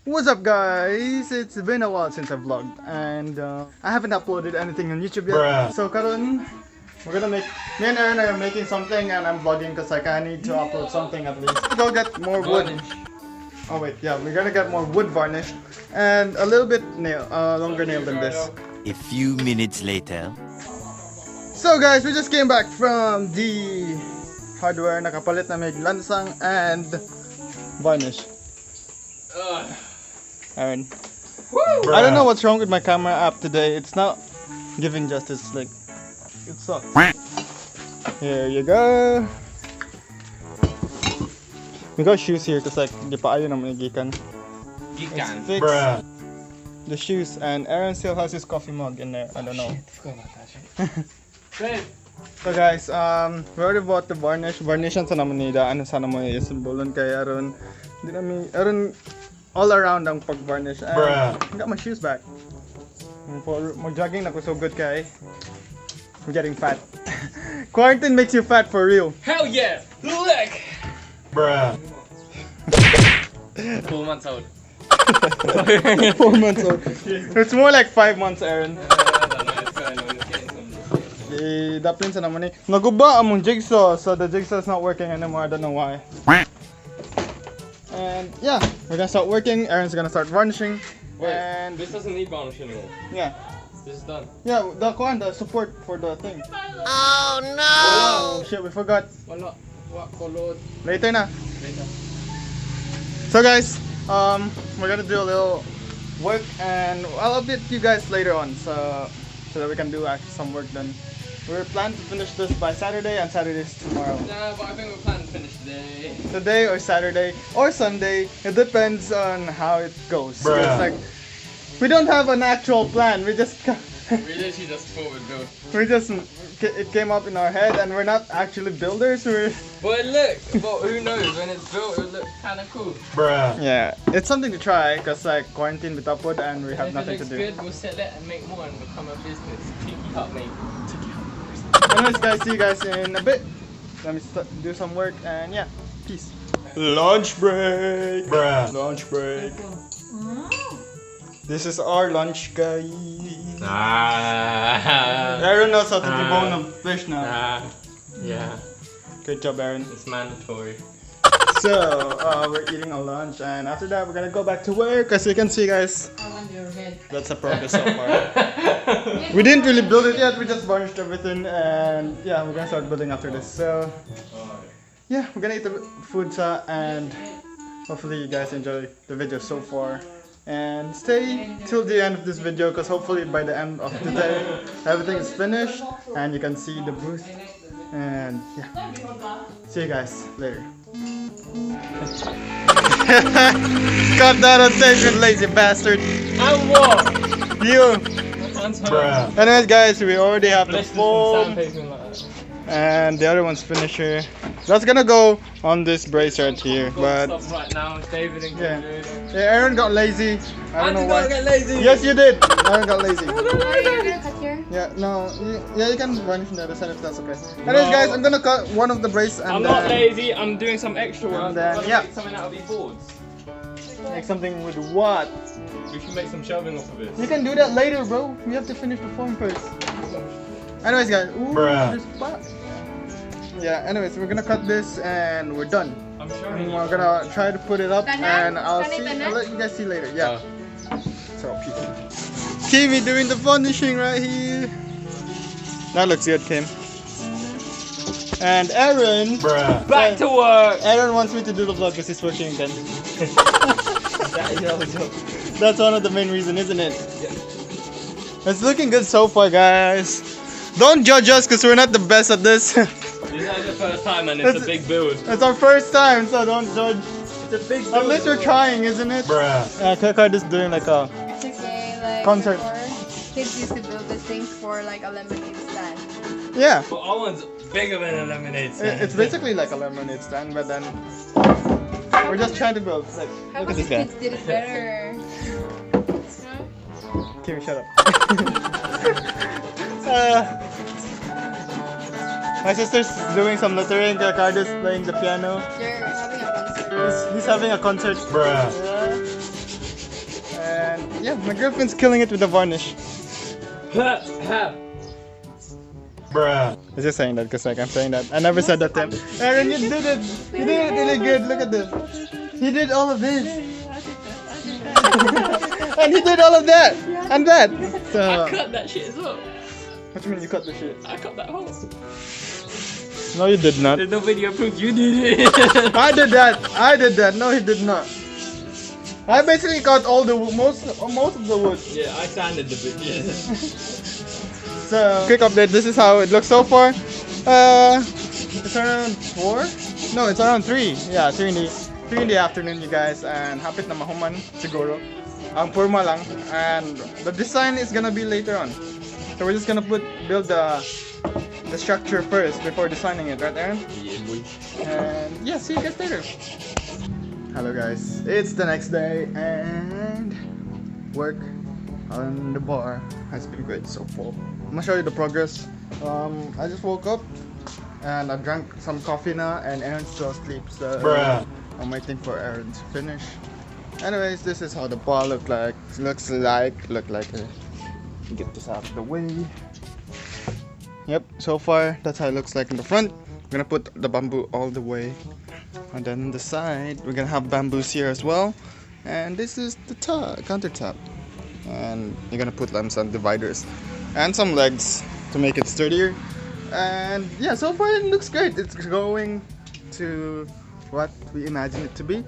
What's up guys? It's been a while since I've vlogged and I haven't uploaded anything on YouTube yet. Bruh. So karon, we're gonna make, me and Aaron are making something and I'm vlogging because like I need to upload something at least. Go get more wood. Oh wait, yeah, we're gonna get more wood varnish and a little bit longer nail than this. A few minutes later. So guys, we just came back from the hardware. Nakapalit na may lansang and varnish. Aaron. I don't know what's wrong with my camera app today. It's not giving justice. Like, it sucks. Here you go. We got shoes here because like di pa ayo naman gikan. Let's fix the shoes, and Aaron still has his coffee mug in there. I don't know. So guys, we already bought the varnish. Varnishan sa naman nila. Ano sana mo isimbolon kay Aaron. Di namin Aaron all around ang pag-varnish. And I got my shoes back. Mag-jogging na ko so good kay. I'm getting fat. Quarantine makes you fat for real. Hell yeah! Look! Bruh. 4 months old. 4 months old. It's more like 5 months, Aaron. Daplin sa naman eh. Naguba among jigsaw, so the jigsaw is not working anymore. I don't know why. And yeah, we're gonna start working. Aaron's gonna start varnishing. Wait, and this doesn't need varnish anymore. yeah, This is done. yeah, the support for the thing. Oh no! Oh shit, we forgot. Wala. What color? Later na. Later. So guys, we're gonna do a little work, and I'll update you guys later on, so that we can do actually some work done. We're planning to finish this by Saturday, and Saturday is tomorrow. Nah, but I think we're planning to finish today. Today or Saturday or Sunday, it depends on how it goes. Bruh. It's like we don't have an actual plan. We just We literally just thought we'd build. it came up in our head, and we're not actually builders. But look, but who knows, when it's built it'll look kinda cool. Bruh. Yeah, it's something to try because like quarantine with upwood and we have And if nothing it to looks do. good, we'll sell it and make more and become a business. Tiki Hut, mate. Anyways guys, see you guys in a bit. Let me do some work, and yeah, peace. Lunch break. Bruh. Lunch break. This is our lunch, guys. Aaron knows how to debone a fish now. Yeah, Good job, Aaron. it's mandatory. So, we're eating our lunch, and after that, we're gonna go back to work. As you can see, guys, that's a progress so far. We didn't really build it yet, we just varnished everything, and yeah, we're gonna start building after this. So, yeah, we're gonna eat the food, and hopefully, you guys enjoy the video so far. And stay till the end of this video, because hopefully by the end of the day, everything is finished, and you can see the booth. And yeah, see you guys later. Got that on tape, you lazy bastard. And what? You. Bruh. Anyways, guys, we already have the foam, Sandpaper like that. and the other one's finished here. That's gonna go on this brace right here, but Stop right now, David and yeah. David. Yeah, Aaron got lazy. I don't know why. Get lazy. Yes, you did. Aaron got lazy. Are you gonna cut here? Yeah, no, yeah, you can varnish on the other side if that's okay. Anyways, guys, I'm gonna cut one of the brace and I'm not lazy, I'm doing some extra work. And then, I'm gonna yeah. make something out of these boards. make something with what? We should make some shelving off of it. You can do that later, bro. We have to finish the form first. Anyways, guys. Ooh, Bruh. there's spot. Yeah, anyways, we're gonna cut this and we're done. I'm sure And we're gonna try to put it up and I'll Tanan? let you guys see later. Yeah. So, peace. Kimmy doing the varnishing right here. That looks good, Kim. And Aaron. Bruh. back to work! Aaron wants me to do the vlog because he's working again. That's one of the main reasons, isn't it? It's looking good so far, guys. Don't judge us because we're not the best at this. This is the first time and it's a big build. It's our first time, so don't judge. It's a big build. At least we're trying, isn't it? Bruh. Kakard is doing like a It's okay, like concert. before, kids used to build these things for like a lemonade stand. Yeah. But our one's bigger than a lemonade stand. It's basically like a lemonade stand, but then we're just trying to build. Like, How look at come this the guy. kids did it better? Kimmy, shut up. My sister's doing some lettering. Kakard is playing the piano. They're having a concert. He's having a concert. Bruh. yeah, my girlfriend's killing it with the varnish. Bruh. I was just saying that because like I'm saying that. I never said that to him. Aaron, you did it. You did it really good. Look at this. He did all of this. And he did all of that. And that. So, I cut that shit as well. what do you mean you cut the shit? I cut that hole. No, you did not. There's no video proof you did it. I did that. I did that. No, he did not. I basically cut all the most of the wood. Yeah, I sanded the bit. Yeah. So, quick update. This is how it looks so far. It's around 4? No, it's around 3. Yeah, 3 in the afternoon, you guys. And hapit na mahuman siguro. Ang forma lang. And the design is gonna be later on. So we're just gonna build the structure first before designing it, right, Aaron? Yeah, boy. And yeah, see you guys later. Hello guys, it's the next day and work on the bar has been great so far. I'm gonna show you the progress. I just woke up and I drank some coffee now and Aaron's still asleep, so Bruh. I'm waiting for Aaron to finish. Anyways, this is how the bar look like. Get this out of the way. Yep, so far that's how it looks like in the front. We're gonna put the bamboo all the way, and then on the side we're gonna have bamboos here as well. And this is the countertop, and you're gonna put some dividers and some legs to make it sturdier. And yeah, so far it looks great. It's going to what we imagine it to be,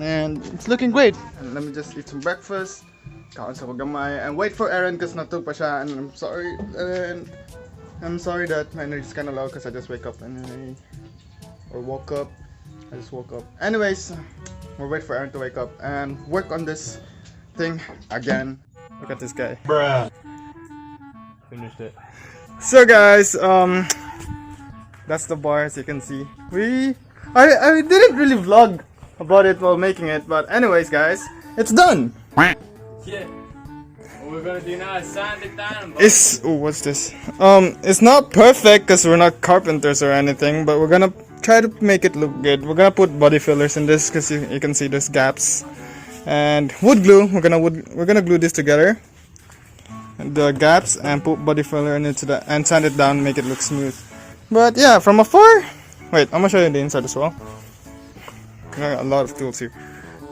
and it's looking great. And let me just eat some breakfast, kaon sa gamay, and wait for Aaron because natulog pa siya. And I'm sorry that my energy is kind of low because I just woke up and I just woke up. Anyways, we'll wait for Aaron to wake up and work on this thing again. Look at this guy. Bruh. Finished it. So guys, that's the bar as you can see. I didn't really vlog about it while making it, but anyways guys, it's done. Yeah. What we're gonna do now is sand it down. What's this? It's not perfect because we're not carpenters or anything, but we're gonna try to make it look good. We're gonna put body fillers in this because you can see there's gaps, and wood glue. We're gonna glue this together, the gaps, and put body filler in it and sand it down, make it look smooth. But yeah, from afar. Wait, I'm gonna show you the inside as well. We got a lot of tools here.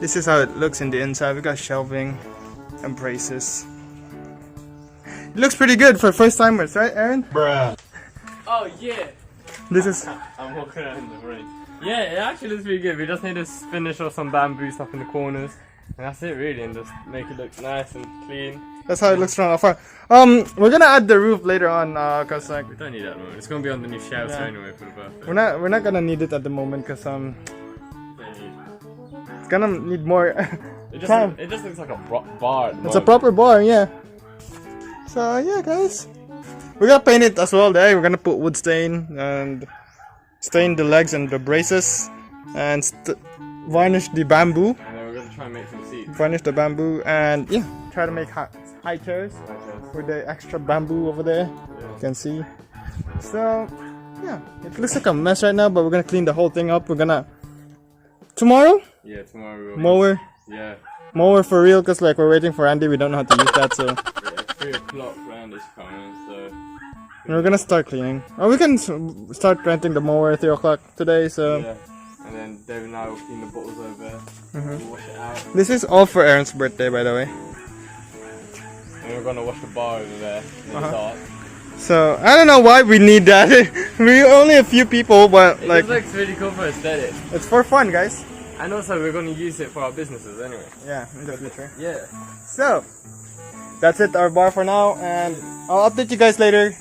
This is how it looks in the inside. We got shelving and braces. It looks pretty good for first timers, right, Aaron? Bruh. Oh yeah. This is I'm walking out in the rain. Yeah, it actually looks pretty good. We just need to finish off some bamboo stuff in the corners, and that's it really, and just make it look nice and clean. that's how it looks from afar. We're gonna add the roof later on, cause like We don't need that at the moment. It's gonna be underneath shelves Yeah. anyway for the birthday. we're not gonna need it at the moment, cause Don't need- it's gonna need more time. It just looks like a bar. At the It's a moment. proper bar, yeah. So yeah, guys, we're gonna paint it as well. There, we're gonna put wood stain and stain the legs and the braces, and varnish the bamboo. And then we're gonna try and make some seats. Varnish the bamboo, and yeah, try to make high chairs with the extra bamboo over there. You can see. So yeah, it looks like a mess right now, but we're gonna clean the whole thing up. We're gonna tomorrow Yeah, tomorrow we'll mower. Yeah. Mower for real, cause like we're waiting for Andy. We don't know how to use that, so Yeah, 3 o'clock round is coming, so we're gonna start cleaning. Or we can start renting the mower at 3 o'clock today. So yeah. And then David and I will clean the bottles over there. We'll wash it out. this is all for Aaron's birthday, by the way. And we're gonna wash the bar over there in the dark. So I don't know why we need that. We're only a few people, but It like just looks really cool for aesthetic. it's for fun, guys. And also we're gonna use it for our businesses anyway. Yeah, in the future. Yeah. So that's it, our bar for now, and I'll update you guys later.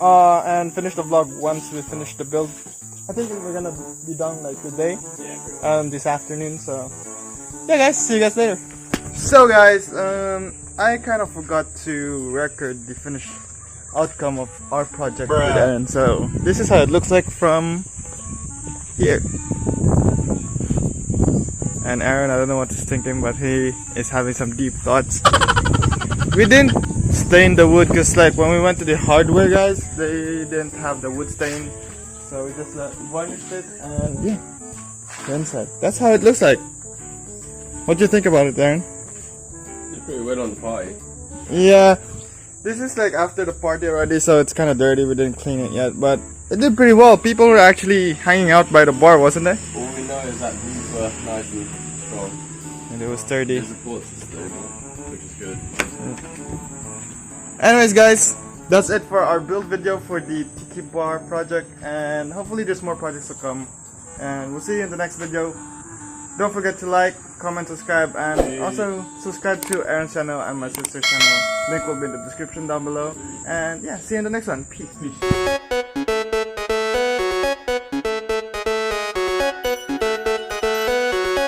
And finish the vlog once we finish the build. I think we're gonna be done like today, Yeah. this afternoon. So yeah, guys, see you guys later. So guys, I kind of forgot to record the finished outcome of our project with Bruh. Aaron. So this is how it looks like from here. And Aaron, I don't know what he's thinking, but he is having some deep thoughts. We didn't stain the wood because like when we went to the hardware guys, they didn't have the wood stain. So we just varnished it and yeah, the inside. That's how it looks like. What do you think about it, Aaron? did pretty well on the party. Yeah, this is like after the party already, so it's kind of dirty. We didn't clean it yet, but it did pretty well. People were actually hanging out by the bar, wasn't they? All we know is that these were nice and strong. And it was sturdy. The support system, which is good. Anyways, guys, that's it for our build video for the Tiki Bar project, and hopefully there's more projects to come. And we'll see you in the next video. Don't forget to like, comment, subscribe, and also subscribe to Aaron's channel and my sister's channel. Link will be in the description down below. And yeah, see you in the next one. Peace.